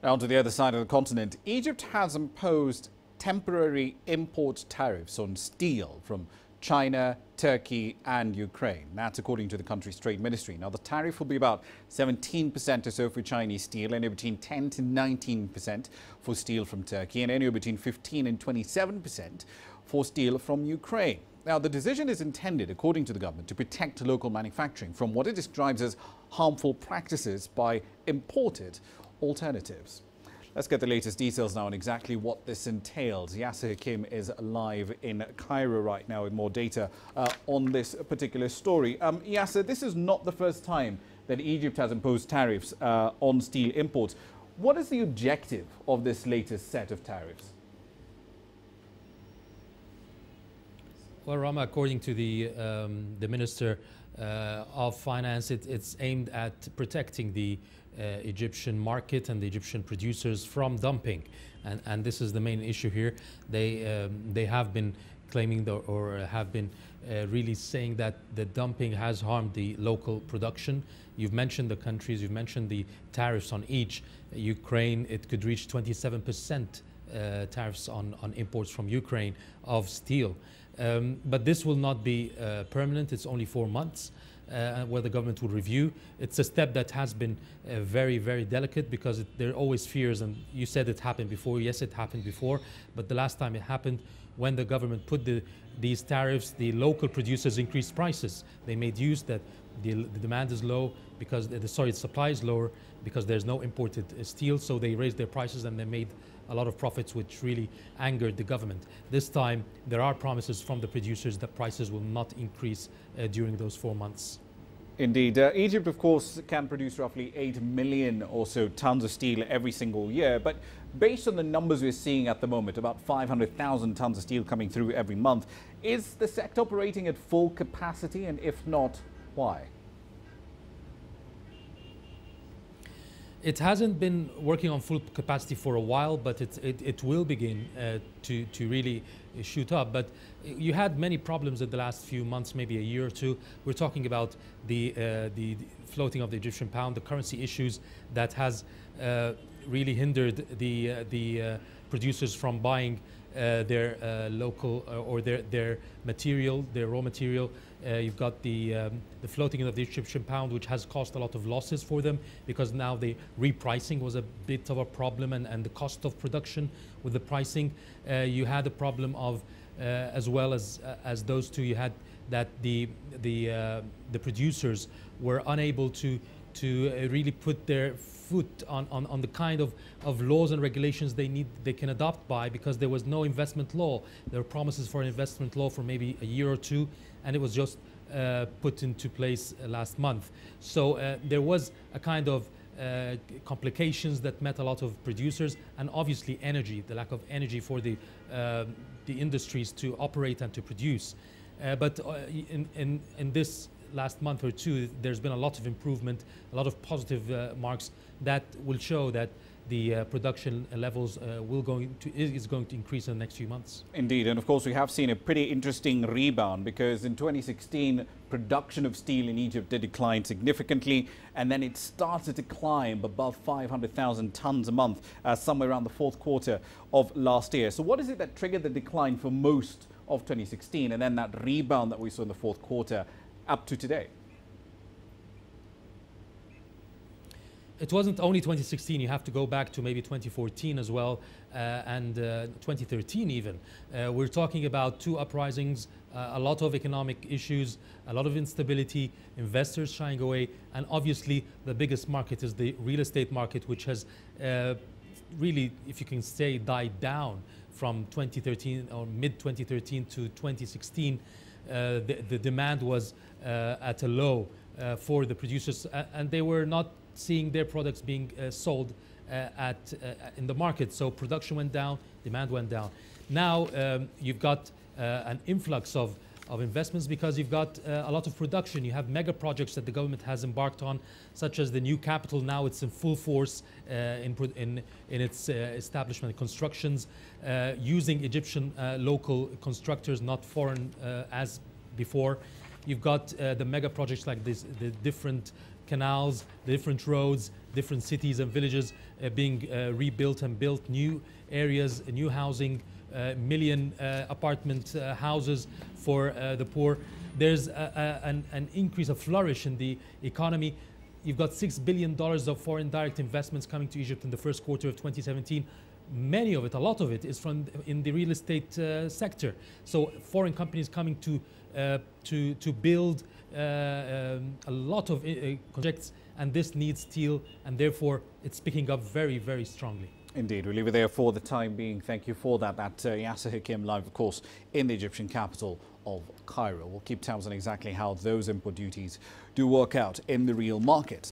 Now to the other side of the continent, Egypt has imposed temporary import tariffs on steel from China, Turkey and Ukraine. That's according to the country's trade ministry. Now the tariff will be about 17% or so for Chinese steel, anywhere between 10 to 19% for steel from Turkey, and anywhere between 15 and 27% for steel from Ukraine. Now the decision is intended, according to the government, to protect local manufacturing from what it describes as harmful practices by imported alternatives. Let's get the latest details now on exactly what this entails. Yasser Hakim is live in Cairo right now with more data on this particular story. Yasser, this is not the first time that Egypt has imposed tariffs on steel imports. What is the objective of this latest set of tariffs? Well, Rama, according to the Minister of Finance, it's aimed at protecting the Egyptian market and the Egyptian producers from dumping, and this is the main issue here. They have been claiming or have been really saying that the dumping has harmed the local production. You've mentioned the countries, you've mentioned the tariffs on each. Ukraine, it could reach 27% tariffs on imports from Ukraine of steel. But this will not be permanent. It's only 4 months where the government will review. It's a step that has been very, very delicate because there are always fears, and you said it happened before. Yes, it happened before, but the last time it happened, when the government put these tariffs, the local producers increased prices. They made use that the demand is low because the supply is lower because there's no imported steel, so they raised their prices and they made a lot of profits, which really angered the government. This time, there are promises from the producers that prices will not increase during those 4 months. Indeed. Egypt, of course, can produce roughly 8 million or so tons of steel every single year. But based on the numbers we're seeing at the moment, about 500,000 tons of steel coming through every month, is the sector operating at full capacity? And if not, why? It hasn't been working on full capacity for a while, but it will begin to really shoot up. But you had many problems in the last few months, maybe a year or two. We're talking about the floating of the Egyptian pound, the currency issues that has really hindered the producers from buying their local or their material, their raw material. You've got the floating of the Egyptian pound, which has caused a lot of losses for them because now the repricing was a bit of a problem, and the cost of production with the pricing. You had a problem of, as well as those two, you had that the producers were unable to really put their foot on the kind of laws and regulations they can adopt by, because there was no investment law. There were promises for an investment law for maybe a year or two, and it was just put into place last month. So there was a kind of complications that met a lot of producers, and obviously energy, the lack of energy for the industries to operate and to produce. But in this last month or two, there's been a lot of improvement, a lot of positive marks that will show that the production levels is going to increase in the next few months. Indeed, and of course we have seen a pretty interesting rebound, because in 2016 production of steel in Egypt did decline significantly, and then it started to climb above 500,000 tons a month somewhere around the fourth quarter of last year. So what is it that triggered the decline for most of 2016 and then that rebound that we saw in the fourth quarter up to today? It wasn't only 2016. You have to go back to maybe 2014 as well, and 2013 even. We're talking about two uprisings, a lot of economic issues, a lot of instability, investors shying away, and obviously the biggest market is the real estate market, which has really, if you can say, died down from 2013 or mid-2013 to 2016. The demand was at a low for the producers, and they were not seeing their products being sold in the market. So production went down, demand went down. Now you've got an influx of investments because you've got a lot of production. You have mega projects that the government has embarked on, such as the new capital. Now it's in full force in its establishment constructions, using Egyptian local constructors, not foreign as before. You've got the mega projects like this, the different canals, the different roads, different cities and villages being rebuilt and built, new areas, new housing, million apartment houses for the poor. There's an increase, a flourish in the economy. You've got $6 billion of foreign direct investments coming to Egypt in the first quarter of 2017. Many of it, a lot of it, is from in the real estate sector. So foreign companies coming to build a lot of projects, and this needs steel, and therefore it's picking up very, very strongly. Indeed. We'll leave it there for the time being. Thank you for that. That's Yasser Hakim live, of course, in the Egyptian capital of Cairo. We'll keep tabs on exactly how those import duties do work out in the real market.